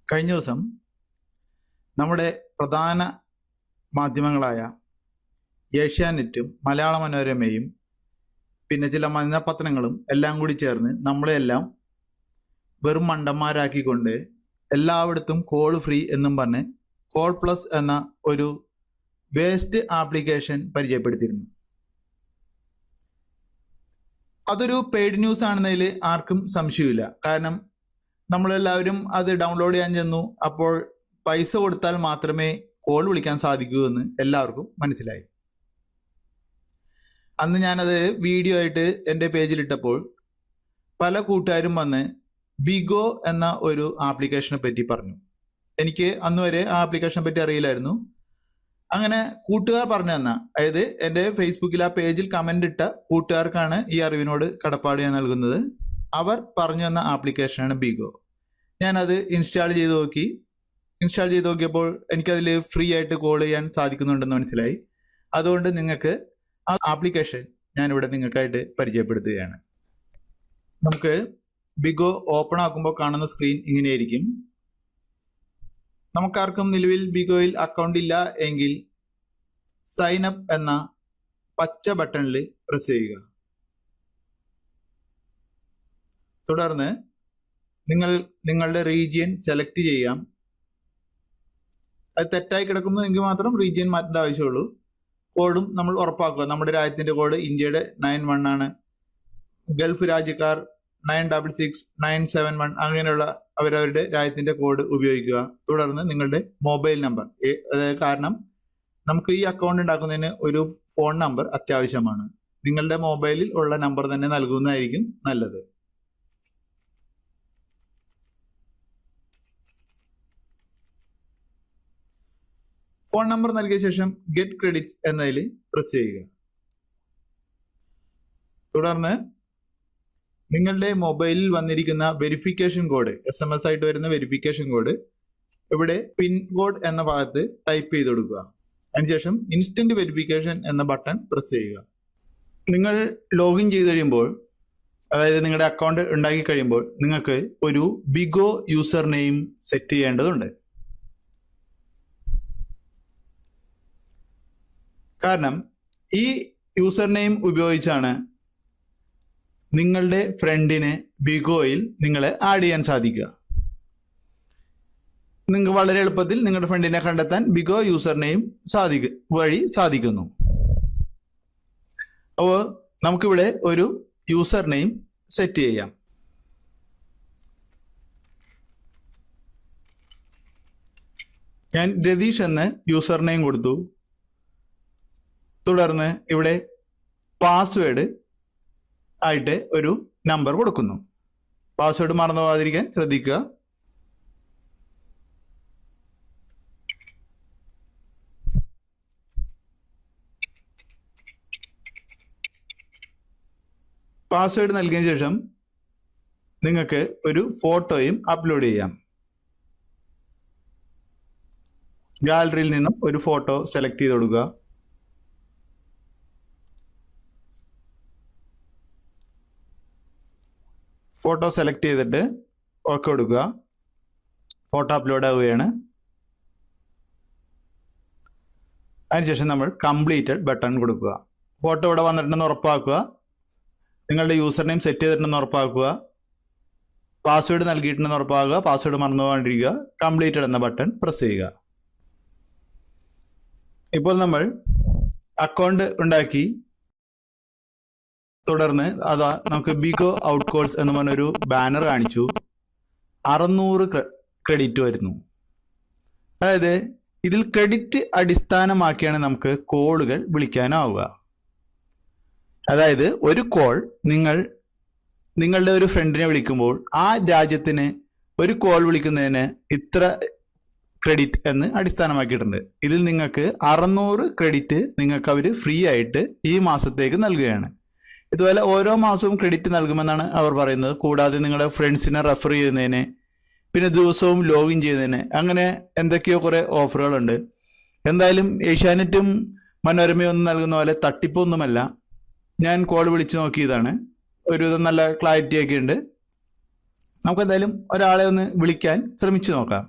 കഴിഞ്ഞ ദിവസം നമ്മുടെ പ്രധാന മാധ്യമങ്ങളായ ഏഷ്യാനെറ്റും മലയാള മനോരമയും പിന്നെ ചില മഞ്ഞപത്രങ്ങളും എല്ലാം കൂടി ചേർന്ന് നമ്മളെല്ലാം വെറും മണ്ടന്മാരാക്കിക്കൊണ്ട് എല്ലായിടത്തും കോൾ ഫ്രീ എന്നും പറഞ്ഞ് കോൾ പ്ലസ് എന്ന ഒരു വേസ്റ്റ് ആപ്ലിക്കേഷൻ പരിചയപ്പെടുത്തിയിരുന്നു. അതൊരു പെയ്ഡ് ന്യൂസ് ആണെന്നതിൽ ആർക്കും സംശയമില്ല. കാരണം നമ്മളെല്ലാവരും അത് ഡൗൺലോഡ് ചെയ്യാൻ ചെന്നു. അപ്പോൾ പൈസ കൊടുത്താൽ മാത്രമേ കോൾ വിളിക്കാൻ സാധിക്കൂ എന്ന് എല്ലാവർക്കും മനസ്സിലായി. അന്ന് ഞാനത് വീഡിയോ ആയിട്ട് എൻ്റെ പേജിലിട്ടപ്പോൾ പല കൂട്ടുകാരും വന്ന് ബിഗോ എന്ന ഒരു ആപ്ലിക്കേഷനെ പറ്റി പറഞ്ഞു. എനിക്ക് അന്ന് വരെ ആ ആപ്ലിക്കേഷനെ പറ്റി അറിയില്ലായിരുന്നു. അങ്ങനെ കൂട്ടുകാർ പറഞ്ഞു തന്ന, അതായത് എൻ്റെ ഫേസ്ബുക്കിൽ ആ പേജിൽ കമൻ്റ് ഇട്ട കൂട്ടുകാർക്കാണ് ഈ അറിവിനോട് കടപ്പാട് ഞാൻ നൽകുന്നത്. അവർ പറഞ്ഞു തന്ന ആപ്ലിക്കേഷനാണ് ബിഗോ. ഞാനത് ഇൻസ്റ്റാൾ ചെയ്ത് നോക്കിയപ്പോൾ എനിക്കതിൽ ഫ്രീ ആയിട്ട് കോൾ ചെയ്യാൻ സാധിക്കുന്നുണ്ടെന്ന് മനസ്സിലായി. അതുകൊണ്ട് നിങ്ങൾക്ക് ആ ആപ്ലിക്കേഷൻ ഞാനിവിടെ നിങ്ങൾക്കായിട്ട് പരിചയപ്പെടുത്തുകയാണ്. നമുക്ക് ബിഗോ ഓപ്പൺ ആക്കുമ്പോൾ കാണുന്ന സ്ക്രീൻ ഇങ്ങനെയായിരിക്കും. നമുക്കാർക്കും നിലവിൽ ബിഗോയിൽ അക്കൗണ്ട് ഇല്ല എങ്കിൽ സൈൻ അപ്പ് എന്ന പച്ച ബട്ടണിൽ പ്രസ് ചെയ്യുക. തുടർന്ന് നിങ്ങളുടെ റീജിയൻ സെലക്ട് ചെയ്യാം. അത് തെറ്റായി കിടക്കുന്നു എങ്കിൽ മാത്രം റീജിയൻ മാറ്റേണ്ട ആവശ്യമുള്ളൂ. കോഡും നമ്മൾ ഉറപ്പാക്കുക. നമ്മുടെ രാജ്യത്തിന്റെ കോഡ് ഇന്ത്യയുടെ 91 ആണ്. ഗൾഫ് രാജ്യക്കാർ 966 971 അങ്ങനെയുള്ള അവരവരുടെ രാജ്യത്തിന്റെ കോഡ് ഉപയോഗിക്കുക. തുടർന്ന് നിങ്ങളുടെ മൊബൈൽ നമ്പർ, കാരണം നമുക്ക് ഈ അക്കൗണ്ട് ഉണ്ടാക്കുന്നതിന് ഒരു ഫോൺ നമ്പർ അത്യാവശ്യമാണ്. നിങ്ങളുടെ മൊബൈലിൽ ഉള്ള നമ്പർ തന്നെ നൽകുന്നതായിരിക്കും നല്ലത്. ഫോൺ നമ്പർ നൽകിയ ശേഷം ഗെറ്റ് ക്രെഡിറ്റ് എന്നതിൽ പ്രസ് ചെയ്യുക. തുടർന്ന് നിങ്ങളുടെ മൊബൈലിൽ വന്നിരിക്കുന്ന വെരിഫിക്കേഷൻ കോഡ്, SMS ആയിട്ട് വരുന്ന വെരിഫിക്കേഷൻ കോഡ് ഇവിടെ പിൻ കോഡ് എന്ന ഭാഗത്ത് ടൈപ്പ് ചെയ്ത് കൊടുക്കുക. അതിനുശേഷം ഇൻസ്റ്റന്റ് വെരിഫിക്കേഷൻ എന്ന ബട്ടൺ പ്രസ് ചെയ്യുക. നിങ്ങൾ ലോഗിൻ ചെയ്ത് കഴിയുമ്പോൾ, അതായത് നിങ്ങളുടെ അക്കൗണ്ട് ഉണ്ടാക്കി കഴിയുമ്പോൾ നിങ്ങൾക്ക് ഒരു ബിഗോ യൂസർ നെയിം സെറ്റ് ചെയ്യേണ്ടതുണ്ട്. കാരണം ഈ യൂസർ നെയിം ഉപയോഗിച്ചാണ് നിങ്ങളുടെ ഫ്രണ്ടിനെ ബിഗോയിൽ നിങ്ങളെ ആഡ് ചെയ്യാൻ സാധിക്കുക. നിങ്ങൾക്ക് വളരെ എളുപ്പത്തിൽ നിങ്ങളുടെ ഫ്രണ്ടിനെ കണ്ടെത്താൻ ബിഗോ യൂസർ നെയിം വഴി സാധിക്കുന്നു. അപ്പോൾ നമുക്കിവിടെ ഒരു യൂസർ നെയിം സെറ്റ് ചെയ്യാം. ഞാൻ രതീഷ് എന്ന് യൂസർ നെയിം കൊടുത്തു. തുടർന്ന് ഇവിടെ പാസ്വേഡ് ആയിട്ട് ഒരു നമ്പർ കൊടുക്കുന്നു. പാസ്വേഡ് മറന്നു പോകാതിരിക്കാൻ ശ്രദ്ധിക്കുക. പാസ്വേഡ് നൽകിയതിനു ശേഷം നിങ്ങൾക്ക് ഒരു ഫോട്ടോയും അപ്ലോഡ് ചെയ്യാം. ഗാലറിയിൽ നിന്നും ഒരു ഫോട്ടോ സെലക്ട് ചെയ്ത് കൊടുക്കുക. ഫോട്ടോ സെലക്ട് ചെയ്തിട്ട് ഓക്കെ കൊടുക്കുക. ഫോട്ടോ അപ്ലോഡ് ആവുകയാണ്. അതിനുശേഷം നമ്മൾ കംപ്ലീറ്റഡ് ബട്ടൺ കൊടുക്കുക. ഫോട്ടോ ഇവിടെ വന്നിട്ടുണ്ടെന്ന് ഉറപ്പാക്കുക. നിങ്ങളുടെ യൂസർ നെയിം സെറ്റ് ചെയ്തിട്ടുണ്ടെന്ന് ഉറപ്പാക്കുക. പാസ്വേഡ് നൽകിയിട്ടുണ്ടെന്ന് ഉറപ്പാക്കുക. പാസ്വേഡ് മറന്നു പോകാണ്ടിരിക്കുക. കംപ്ലീറ്റഡ് എന്ന ബട്ടൺ പ്രസ് ചെയ്യുക. ഇപ്പോൾ നമ്മൾ അക്കൗണ്ട് ഉണ്ടാക്കി. തുടർന്ന് നമുക്ക് ബിഗോ ഔട്ട് കോൾസ് എന്ന് പറഞ്ഞൊരു ബാനർ കാണിച്ചു. 600 ക്രെഡിറ്റ് വരുന്നു. അതായത് ഇതിൽ ക്രെഡിറ്റ് അടിസ്ഥാനമാക്കിയാണ് നമുക്ക് കോളുകൾ വിളിക്കാനാവുക. അതായത് ഒരു കോൾ നിങ്ങളുടെ ഒരു ഫ്രണ്ടിനെ വിളിക്കുമ്പോൾ ആ രാജ്യത്തിന് ഒരു കോൾ വിളിക്കുന്നതിന് ഇത്ര ക്രെഡിറ്റ് എന്ന് അടിസ്ഥാനമാക്കിയിട്ടുണ്ട്. ഇതിൽ നിങ്ങൾക്ക് 600 ക്രെഡിറ്റ് നിങ്ങൾക്ക് അവർ ഫ്രീ ആയിട്ട് ഈ മാസത്തേക്ക് നൽകുകയാണ്. ഇതുപോലെ ഓരോ മാസവും ക്രെഡിറ്റ് നൽകുമെന്നാണ് അവർ പറയുന്നത്. കൂടാതെ നിങ്ങളുടെ ഫ്രണ്ട്സിനെ റെഫർ ചെയ്യുന്നതിന്, പിന്നെ ദിവസവും ലോഗിൻ ചെയ്യുന്നതിന്, അങ്ങനെ എന്തൊക്കെയോ കുറേ ഓഫറുകളുണ്ട്. എന്തായാലും ഏഷ്യാനെറ്റും മനോരമയും ഒന്നും നൽകുന്ന പോലെ തട്ടിപ്പൊന്നുമല്ല. ഞാൻ കോൾ വിളിച്ച് നോക്കിയതാണ്. ഒരുവിധം നല്ല ക്ലാരിറ്റി ഒക്കെ ഉണ്ട്. നമുക്ക് എന്തായാലും ഒരാളെ ഒന്ന് വിളിക്കാൻ ശ്രമിച്ചു നോക്കാം.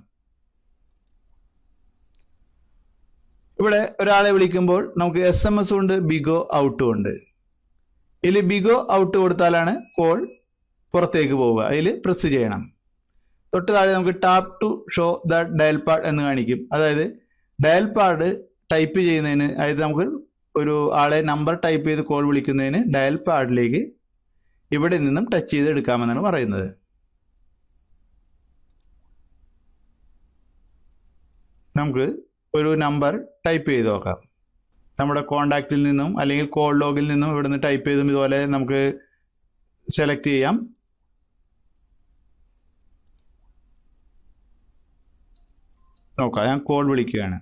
ഇവിടെ ഒരാളെ വിളിക്കുമ്പോൾ നമുക്ക് SMS ഉണ്ട്, ബിഗോ ഔട്ടും ഉണ്ട്. ഇതിൽ ബിഗോ ഔട്ട് കൊടുത്താലാണ് കോൾ പുറത്തേക്ക് പോവുക. അതിൽ പ്രസ് ചെയ്യണം. തൊട്ട് താഴെ നമുക്ക് tap to show the dial pad എന്ന് കാണിക്കും. അതായത് ഡയൽ പാഡ് ടൈപ്പ് ചെയ്യുന്നതിന്, അതായത് നമുക്ക് ഒരു ആളെ നമ്പർ ടൈപ്പ് ചെയ്ത് കോൾ വിളിക്കുന്നതിന് ഡയൽ പാഡിലേക്ക് ഇവിടെ നിന്നും ടച്ച് ചെയ്ത് എടുക്കാമെന്നാണ് പറയുന്നത്. നമുക്ക് ഒരു നമ്പർ ടൈപ്പ് ചെയ്ത് നോക്കാം. നമ്മുടെ കോണ്ടാക്റ്റിൽ നിന്നും അല്ലെങ്കിൽ കോൾ ലോഗിൽ നിന്നും ഇവിടെ നിന്ന് ടൈപ്പ് ചെയ്തും ഇതുപോലെ നമുക്ക് സെലക്ട് ചെയ്യാം. നോക്കാം, ഞാൻ കോൾ വിളിക്കുകയാണ്.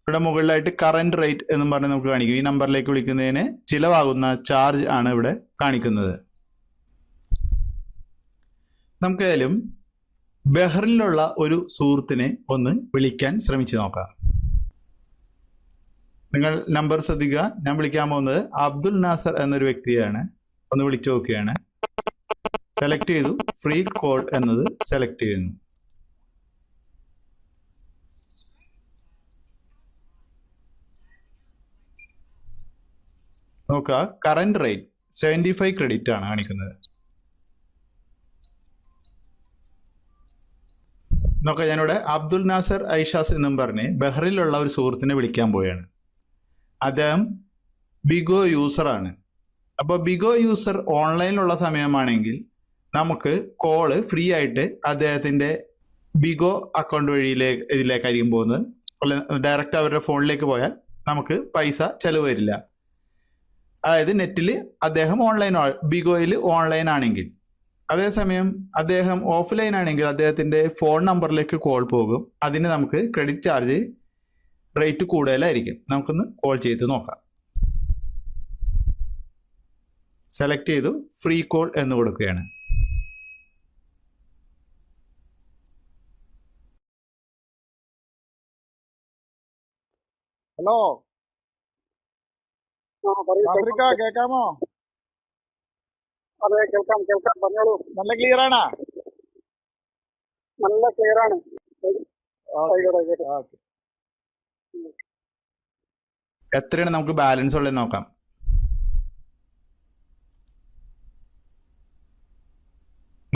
ഇവിടെ മുകളിലായിട്ട് കറന്റ് റേറ്റ് എന്നും പറഞ്ഞ് നമുക്ക് കാണിക്കും. ഈ നമ്പറിലേക്ക് വിളിക്കുന്നതിന് ചിലവാകുന്ന ചാർജ് ആണ് ഇവിടെ കാണിക്കുന്നത്. നമുക്കേതായാലും ബഹ്റിനിലുള്ള ഒരു സുഹൃത്തിനെ ഒന്ന് വിളിക്കാൻ ശ്രമിച്ചു നോക്കാം. നിങ്ങൾ നമ്പർ ശ്രദ്ധിക്കുക. ഞാൻ വിളിക്കാൻ പോകുന്നത് അബ്ദുൽ നാസർ എന്നൊരു വ്യക്തിയാണ്. ഒന്ന് വിളിച്ചു നോക്കുകയാണ്. സെലക്ട് ചെയ്തു, ഫ്രീ കോൾ എന്നത് സെലക്ട് ചെയ്യുന്നു. നോക്കുക, കറന്റ് റേറ്റ് 75 ക്രെഡിറ്റ് ആണ് കാണിക്കുന്നത്. നോക്കാം, ഞാനിവിടെ അബ്ദുൽ നാസർ ഐഷാസ് എന്നും പറഞ്ഞ് ബഹ്റിനിലുള്ള ഒരു സുഹൃത്തിനെ വിളിക്കാൻ പോവുകയാണ്. അദ്ദേഹം ബിഗോ യൂസറാണ്. അപ്പോൾ ബിഗോ യൂസർ ഓൺലൈനിലുള്ള സമയമാണെങ്കിൽ നമുക്ക് കോള് ഫ്രീ ആയിട്ട് അദ്ദേഹത്തിൻ്റെ ബിഗോ അക്കൗണ്ട് ഇതിലേക്കായിരിക്കും പോകുന്നത്. ഡയറക്റ്റ് അവരുടെ ഫോണിലേക്ക് പോയാൽ നമുക്ക് പൈസ ചെലവ് വരില്ല. അതായത് നെറ്റിൽ അദ്ദേഹം ബിഗോയിൽ ഓൺലൈൻ ആണെങ്കിൽ. അതേസമയം അദ്ദേഹം ഓഫ്ലൈൻ ആണെങ്കിൽ അദ്ദേഹത്തിൻ്റെ ഫോൺ നമ്പറിലേക്ക് കോൾ പോകും. അതിന് നമുക്ക് ക്രെഡിറ്റ് ചാർജ് റേറ്റ് കൂടുതലായിരിക്കും. നമുക്കൊന്ന് കോൾ ചെയ്ത് നോക്കാം. സെലക്ട് ചെയ്തു, ഫ്രീ കോൾ എന്ന് കൊടുക്കുകയാണ്. ഹലോ, കേൾക്കാമോ? അതെ, കേൾക്കാം. പറഞ്ഞോളൂ. നല്ല ക്ലിയർ ആണോ? നല്ല ക്ലിയർ ആണ്. എത്രയാണ് നമുക്ക് ബാലൻസ് ഉള്ളത് നോക്കാം.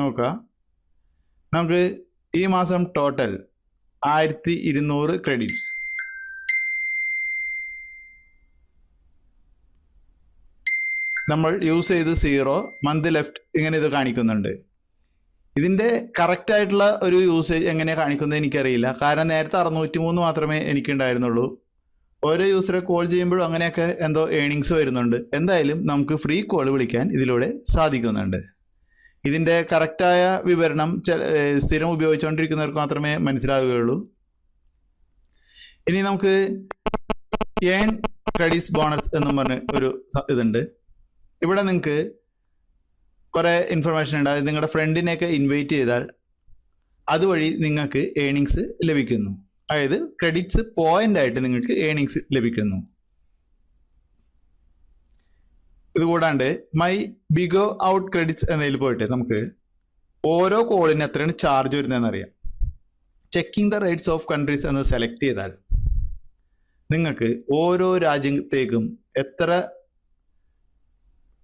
നോക്കുക, നമുക്ക് ഈ മാസം ടോട്ടൽ 1200 ക്രെഡിറ്റ്സ്. നമ്മൾ യൂസ് ചെയ്ത് 0 മന്ത് ലെഫ്റ്റ് ഇങ്ങനെ ഇത് കാണിക്കുന്നുണ്ട്. ഇതിൻ്റെ കറക്റ്റ് ആയിട്ടുള്ള ഒരു യൂസേജ് എങ്ങനെയാണ് കാണിക്കുന്നത് എനിക്കറിയില്ല. കാരണം നേരത്തെ 603 മാത്രമേ എനിക്കുണ്ടായിരുന്നുള്ളൂ. ഓരോ യൂസറെ കോൾ ചെയ്യുമ്പോഴും അങ്ങനെയൊക്കെ എന്തോ ഏണിങ്സ് വരുന്നുണ്ട്. എന്തായാലും നമുക്ക് ഫ്രീ കോൾ വിളിക്കാൻ ഇതിലൂടെ സാധിക്കുന്നുണ്ട്. ഇതിൻ്റെ കറക്റ്റായ വിവരണം സ്ഥിരം ഉപയോഗിച്ചുകൊണ്ടിരിക്കുന്നവർക്ക് മാത്രമേ മനസ്സിലാവുകയുള്ളൂ. ഇനി നമുക്ക് ഏൺ ക്രെഡിറ്റ്സ് ബോണസ് എന്നും പറഞ്ഞ് ഒരു ഇതുണ്ട്. ഇവിടെ നിങ്ങൾക്ക് കുറേ ഇൻഫർമേഷൻ ഉണ്ട്. അതായത് നിങ്ങളുടെ ഫ്രണ്ടിനെയൊക്കെ ഇൻവൈറ്റ് ചെയ്താൽ അതുവഴി നിങ്ങൾക്ക് ഏണിങ്സ് ലഭിക്കുന്നു. അതായത് ക്രെഡിറ്റ്സ് പോയിന്റ് ആയിട്ട് നിങ്ങൾക്ക് ഏണിങ്സ് ലഭിക്കുന്നു. ഇതുകൂടാണ്ട് മൈ ബിഗോ ഔട്ട് ക്രെഡിറ്റ്സ് എന്നതിൽ പോയിട്ട് നമുക്ക് ഓരോ കോളിന് എത്രയാണ് ചാർജ് വരുന്നതെന്ന് അറിയാം. Checking the rates of countries എന്ന് സെലക്ട് ചെയ്താൽ നിങ്ങൾക്ക് ഓരോ രാജ്യത്തേക്കും എത്ര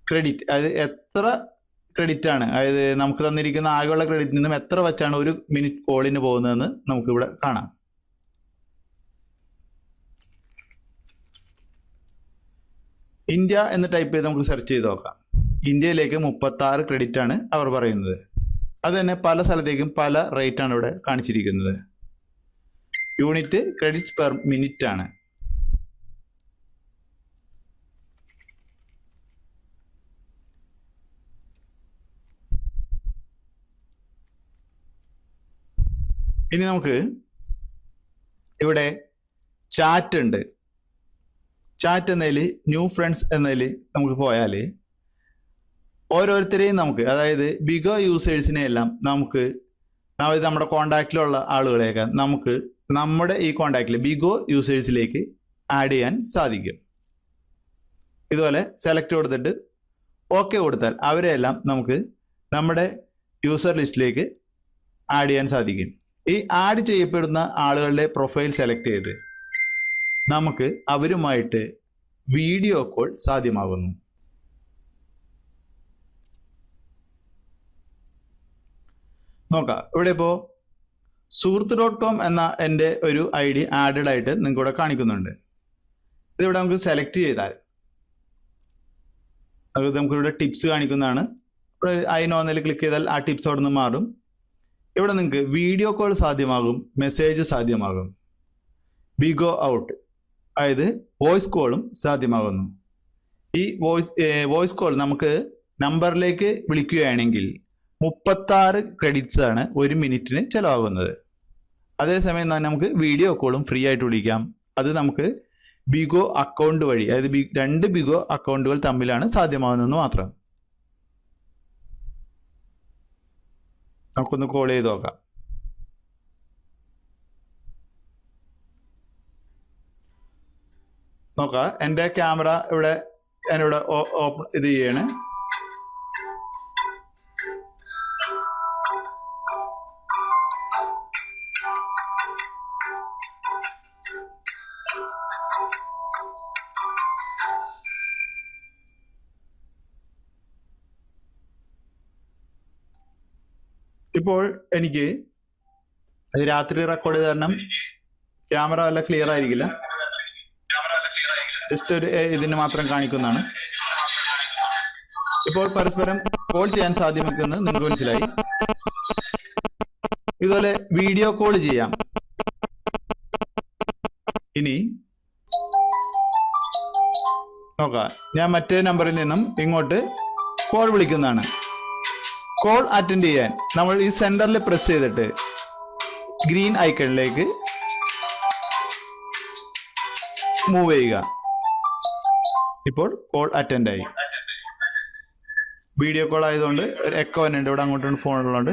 ക്രെഡിറ്റ്, അതായത് എത്ര ക്രെഡിറ്റ് ആണ്, അതായത് നമുക്ക് തന്നിരിക്കുന്ന ആകെയുള്ള ക്രെഡിറ്റിൽ നിന്നും എത്ര വെച്ചാണ് ഒരു മിനിറ്റ് കോളിന് പോകുന്നതെന്ന് നമുക്കിവിടെ കാണാം. ഇന്ത്യ എന്ന് ടൈപ്പ് ചെയ്ത് നമുക്ക് സെർച്ച് ചെയ്ത് നോക്കാം. ഇന്ത്യയിലേക്ക് 36 ക്രെഡിറ്റ് ആണ് അവർ പറയുന്നത്. അത് തന്നെ പല സ്ഥലത്തേക്കും പല റേറ്റ് ആണ് ഇവിടെ കാണിച്ചിരിക്കുന്നത്. യൂണിറ്റ് ക്രെഡിറ്റ്സ് പെർ മിനിറ്റ് ആണ്. ഇനി നമുക്ക് ഇവിടെ ചാറ്റ് ഉണ്ട്. ചാറ്റ് എന്നതിൽ ന്യൂ ഫ്രണ്ട്സ് എന്നതിൽ നമുക്ക് പോയാൽ ഓരോരുത്തരെയും നമുക്ക്, അതായത് ബിഗോ യൂസേഴ്സിനെ എല്ലാം നമുക്ക് നമ്മുടെ കോണ്ടാക്റ്റിലുള്ള ആളുകളെയൊക്കെ നമുക്ക് നമ്മുടെ ഈ കോണ്ടാക്റ്റിൽ ബിഗോ യൂസേഴ്സിലേക്ക് ആഡ് ചെയ്യാൻ സാധിക്കും. ഇതുപോലെ സെലക്ട് കൊടുത്തിട്ട് ഓക്കെ കൊടുത്താൽ അവരെയെല്ലാം നമുക്ക് നമ്മുടെ യൂസർ ലിസ്റ്റിലേക്ക് ആഡ് ചെയ്യാൻ സാധിക്കും. ഈ ആഡ് ചെയ്യപ്പെടുന്ന ആളുകളുടെ പ്രൊഫൈൽ സെലക്ട് ചെയ്ത് നമുക്ക് അവരുമായിട്ട് വീഡിയോ കോൾ സാധ്യമാകുന്നു. നോക്കാം, ഇവിടെ ഇപ്പോൾ സുഹൃത്ത്.com എന്ന എൻ്റെ ഒരു ID ആഡഡ് ആയിട്ട് നിങ്ങൾക്ക് ഇവിടെ കാണിക്കുന്നുണ്ട്. ഇതിവിടെ നമുക്ക് സെലക്ട് ചെയ്താൽ അത് നമുക്കിവിടെ ടിപ്സ് കാണിക്കുന്നതാണ്. അതിനൊന്നിൽ ക്ലിക്ക് ചെയ്താൽ ആ ടിപ്സ് അവിടെ നിന്ന് മാറും. ഇവിടെ നിങ്ങൾക്ക് വീഡിയോ കോൾ സാധ്യമാകും, മെസ്സേജ് സാധ്യമാകും, ബിഗോ ഔട്ട് അതായത് വോയിസ് കോളും സാധ്യമാകുന്നു. ഈ വോയിസ് കോൾ നമുക്ക് നമ്പറിലേക്ക് വിളിക്കുകയാണെങ്കിൽ 36 ക്രെഡിറ്റ്സ് ആണ് 1 മിനിറ്റിന് ചിലവാകുന്നത്. അതേസമയം തന്നെ നമുക്ക് വീഡിയോ കോളും ഫ്രീ ആയിട്ട് വിളിക്കാം. അത് നമുക്ക് ബിഗോ അക്കൗണ്ട് വഴി, അതായത് 2 ബിഗോ അക്കൗണ്ടുകൾ തമ്മിലാണ് സാധ്യമാകുന്നതെന്ന് മാത്രം. നമുക്കൊന്ന് കോൾ ചെയ്ത് നോക്കാം. നോക്കാം, എൻ്റെ ക്യാമറ ഇവിടെ ഞാനിവിടെ ഓപ്പൺ ഇത് ചെയ്യാണ്. ഇപ്പോൾ എനിക്ക് രാത്രി റെക്കോർഡ് ചെയ്ത കാരണം ക്യാമറ വല്ല ക്ലിയർ ആയിരിക്കില്ല. ജസ്റ്റ് ഒരു ഇതിന് മാത്രം കാണിക്കുന്നതാണ്. ഇപ്പോൾ പരസ്പരം കോൾ ചെയ്യാൻ സാധ്യമാക്കുന്നത് നിങ്ങൾക്ക് മനസ്സിലായി. ഇതുപോലെ വീഡിയോ കോൾ ചെയ്യാം. ഇനി നോക്കാം, ഞാൻ മറ്റേ നമ്പറിൽ നിന്നും ഇങ്ങോട്ട് കോൾ വിളിക്കുന്നതാണ്. കോൾ അറ്റൻഡ് ചെയ്യാൻ നമ്മൾ ഈ സെന്ററിൽ പ്രസ് ചെയ്തിട്ട് ഗ്രീൻ ഐക്കണിലേക്ക് മൂവ് ചെയ്യുക. ഇപ്പോൾ കോൾ അറ്റൻഡ് ആയി. വീഡിയോ കോൾ ആയതുകൊണ്ട് ഒരു എക്കോ ഉണ്ട്. ഇവിടെ അങ്ങോട്ട് ഫോൺ ഉള്ളതുകൊണ്ട്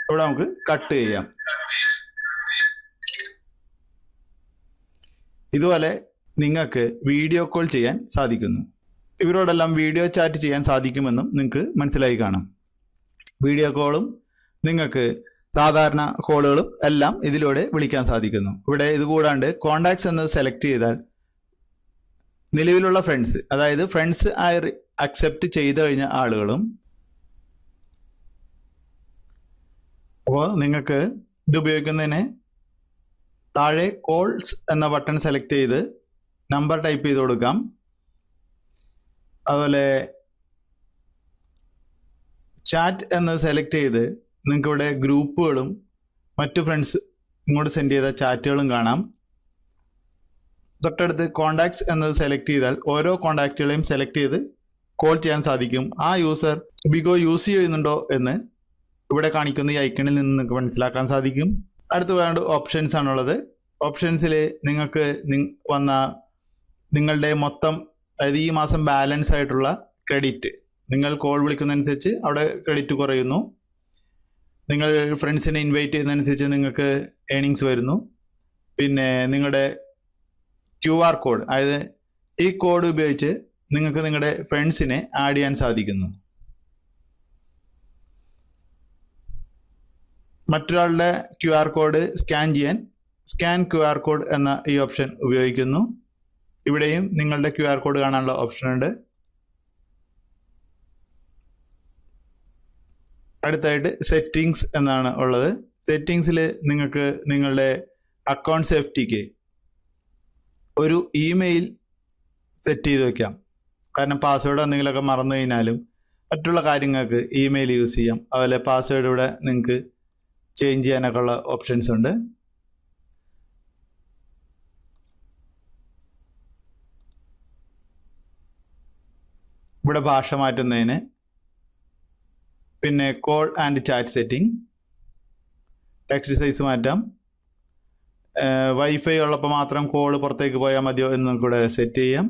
ഇവിടെ നമുക്ക് കട്ട് ചെയ്യാം. ഇതുപോലെ നിങ്ങൾക്ക് വീഡിയോ കോൾ ചെയ്യാൻ സാധിക്കുന്നു. ഇവരോടെല്ലാം വീഡിയോ ചാറ്റ് ചെയ്യാൻ സാധിക്കുമെന്നും നിങ്ങൾക്ക് മനസ്സിലായി കാണും. വീഡിയോ കോളും നിങ്ങൾക്ക് സാധാരണ കോളുകളും എല്ലാം ഇതിലൂടെ വിളിക്കാൻ സാധിക്കുന്നു. ഇവിടെ ഇത് കൂടാണ്ട് കോണ്ടാക്ട്സ് എന്നത് സെലക്ട് ചെയ്താൽ നിലവിലുള്ള ഫ്രണ്ട്സ്, അതായത് ഫ്രണ്ട്സ് ആയി അക്സെപ്റ്റ് ചെയ്ത് കഴിഞ്ഞ ആളുകളും, അപ്പോൾ നിങ്ങൾക്ക് ഇത് ഉപയോഗിക്കുന്നതിന് താഴെ കോൾസ് എന്ന ബട്ടൺ സെലക്ട് ചെയ്ത് നമ്പർ ടൈപ്പ് ചെയ്ത് കൊടുക്കാം. അതുപോലെ ചാറ്റ് എന്നത് സെലക്ട് ചെയ്ത് നിങ്ങൾക്ക് ഇവിടെ ഗ്രൂപ്പുകളും മറ്റു ഫ്രണ്ട്സ് ഇങ്ങോട്ട് സെൻഡ് ചെയ്ത ചാറ്റുകളും കാണാം. തൊട്ടടുത്ത് കോണ്ടാക്ട്സ് എന്നത് സെലക്ട് ചെയ്താൽ ഓരോ കോണ്ടാക്റ്റുകളെയും സെലക്ട് ചെയ്ത് കോൾ ചെയ്യാൻ സാധിക്കും. ആ യൂസർ ബിഗോ യൂസ് ചെയ്യുന്നുണ്ടോ എന്ന് ഇവിടെ കാണിക്കുന്ന ഈ ഐക്കണിൽ നിന്ന് നിങ്ങൾക്ക് മനസ്സിലാക്കാൻ സാധിക്കും. അടുത്ത് വേണ്ട ഓപ്ഷൻസ് ആണുള്ളത്. ഓപ്ഷൻസിൽ നിങ്ങൾക്ക് വന്ന നിങ്ങളുടെ മൊത്തം, അതായത് ഈ മാസം ബാലൻസ് ആയിട്ടുള്ള ക്രെഡിറ്റ്, നിങ്ങൾ കോൾ വിളിക്കുന്നതനുസരിച്ച് അവിടെ ക്രെഡിറ്റ് കുറയുന്നു. നിങ്ങൾ ഫ്രണ്ട്സിനെ ഇൻവൈറ്റ് ചെയ്യുന്നതനുസരിച്ച് നിങ്ങൾക്ക് ഏണിങ്സ് വരുന്നു. പിന്നെ നിങ്ങളുടെ QR കോഡ്, അതായത് ഈ കോഡ് ഉപയോഗിച്ച് നിങ്ങൾക്ക് നിങ്ങളുടെ ഫ്രണ്ട്സിനെ ആഡ് ചെയ്യാൻ സാധിക്കുന്നു. മറ്റൊരാളുടെ QR കോഡ് സ്കാൻ ചെയ്യാൻ സ്കാൻ QR കോഡ് എന്ന ഈ ഓപ്ഷൻ ഉപയോഗിക്കുന്നു. ഇവിടെയും നിങ്ങളുടെ QR കോഡ് കാണാനുള്ള ഓപ്ഷൻ ഉണ്ട്. അടുത്തായിട്ട് സെറ്റിങ്സ് എന്നാണ് ഉള്ളത്. സെറ്റിങ്സിൽ നിങ്ങൾക്ക് നിങ്ങളുടെ അക്കൗണ്ട് സേഫ്റ്റിക്ക് ഒരു ഇമെയിൽ സെറ്റ് ചെയ്ത് വെക്കാം. കാരണം പാസ്വേഡ് എന്തെങ്കിലുമൊക്കെ മറന്നു കഴിഞ്ഞാലും മറ്റുള്ള കാര്യങ്ങൾക്ക് ഇമെയിൽ യൂസ് ചെയ്യാം. അതുപോലെ പാസ്വേഡ് ഇവിടെ നിങ്ങൾക്ക് ചേഞ്ച് ചെയ്യാനൊക്കെ ഉള്ള ഓപ്ഷൻസ് ഉണ്ട്. ഇവിടെ ഭാഷ മാറ്റുന്നതിന്, പിന്നെ call and chat setting, text size മാറ്റാം. വൈഫൈ ഉള്ളപ്പോൾ മാത്രം കോൾ പുറത്തേക്ക് പോയാൽ മതിയോ എന്ന് നമുക്കിവിടെ സെറ്റ് ചെയ്യാം.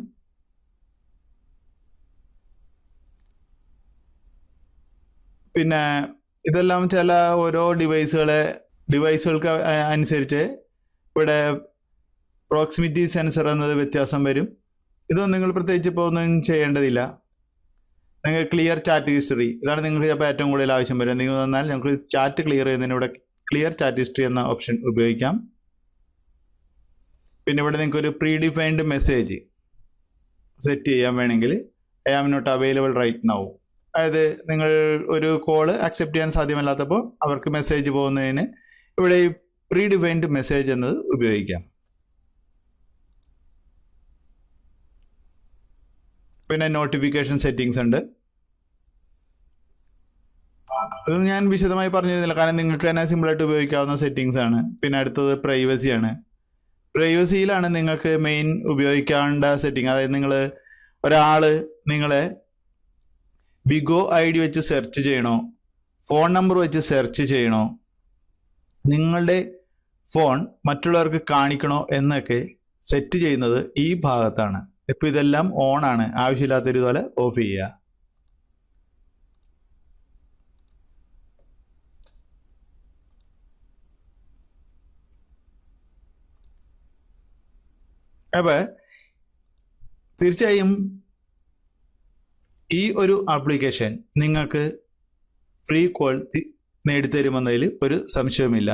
പിന്നെ ഇതെല്ലാം ചില ഓരോ ഡിവൈസുകൾക്ക് അനുസരിച്ച് ഇവിടെ പ്രോക്സിമിറ്റി സെൻസർ എന്നത് വ്യത്യാസം വരും. ഇതൊന്നും നിങ്ങൾ പ്രത്യേകിച്ച് ഇപ്പോൾ ഒന്നും ചെയ്യേണ്ടതില്ല. നിങ്ങൾ ക്ലിയർ ചാറ്റ് ഹിസ്റ്ററി, ഇതാണ് നിങ്ങൾക്ക് ചിലപ്പോൾ ഏറ്റവും കൂടുതൽ ആവശ്യം വരും. നിങ്ങൾ വന്നാൽ നമുക്ക് ചാറ്റ് ക്ലിയർ ചെയ്യുന്നതിന് ഇവിടെ ക്ലിയർ ചാറ്റ് ഹിസ്റ്ററി എന്ന ഓപ്ഷൻ ഉപയോഗിക്കാം. പിന്നെ ഇവിടെ നിങ്ങൾക്ക് ഒരു പ്രീ ഡിഫൈൻഡ് മെസ്സേജ് സെറ്റ് ചെയ്യാൻ വേണമെങ്കിൽ I am not available right now, അതായത് നിങ്ങൾ ഒരു കോള് അക്സെപ്റ്റ് ചെയ്യാൻ സാധ്യമല്ലാത്തപ്പോൾ അവർക്ക് മെസ്സേജ് പോകുന്നതിന് ഇവിടെ ഈ പ്രീ ഡിഫൈൻഡ് മെസ്സേജ് എന്നത് ഉപയോഗിക്കാം. പിന്നെ നോട്ടിഫിക്കേഷൻ സെറ്റിങ്സ് ഉണ്ട്. ഇത് ഞാൻ വിശദമായി പറഞ്ഞിരുന്നില്ല, കാരണം നിങ്ങൾക്ക് തന്നെ സിമ്പിളായിട്ട് ഉപയോഗിക്കാവുന്ന സെറ്റിങ്സ് ആണ്. പിന്നെ അടുത്തത് പ്രൈവസി ആണ്. പ്രൈവസിയിലാണ് നിങ്ങൾക്ക് മെയിൻ ഉപയോഗിക്കേണ്ട സെറ്റിംഗ്. അതായത് നിങ്ങൾ ഒരാള് നിങ്ങളെ ബിഗോ ID വെച്ച് സെർച്ച് ചെയ്യണോ, ഫോൺ നമ്പർ വെച്ച് സെർച്ച് ചെയ്യണോ, നിങ്ങളുടെ ഫോൺ മറ്റുള്ളവർക്ക് കാണിക്കണോ എന്നൊക്കെ സെറ്റ് ചെയ്യുന്നത് ഈ ഭാഗത്താണ്. ഇപ്പൊ ഇതെല്ലാം ഓൺ ആണ്, ആവശ്യമില്ലാത്തൊരു ഇതുപോലെ ഓഫ് ചെയ്യുക. അപ്പൊ തീർച്ചയായും ഈ ഒരു ആപ്ലിക്കേഷൻ നിങ്ങൾക്ക് ഫ്രീ കോൾ നേടിത്തരുമെന്നതിൽ ഒരു സംശയവുമില്ല.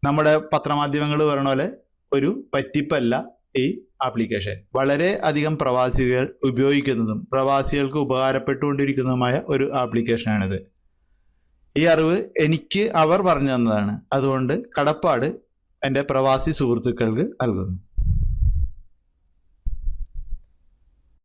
നമ്മുടെ പത്രമാധ്യമങ്ങൾ പറഞ്ഞ പോലെ ഒരു പറ്റിപ്പല്ല ഈ ആപ്ലിക്കേഷൻ. വളരെ അധികം പ്രവാസികൾ ഉപയോഗിക്കുന്നതും പ്രവാസികൾക്ക് ഉപകാരപ്പെട്ടുകൊണ്ടിരിക്കുന്നതുമായ ഒരു ആപ്ലിക്കേഷനാണിത്. ഈ അറിവ് എനിക്ക് അവർ പറഞ്ഞു തന്നതാണ്. അതുകൊണ്ട് കടപ്പാട് എൻ്റെ പ്രവാസി സുഹൃത്തുക്കൾക്ക് നൽകുന്നു.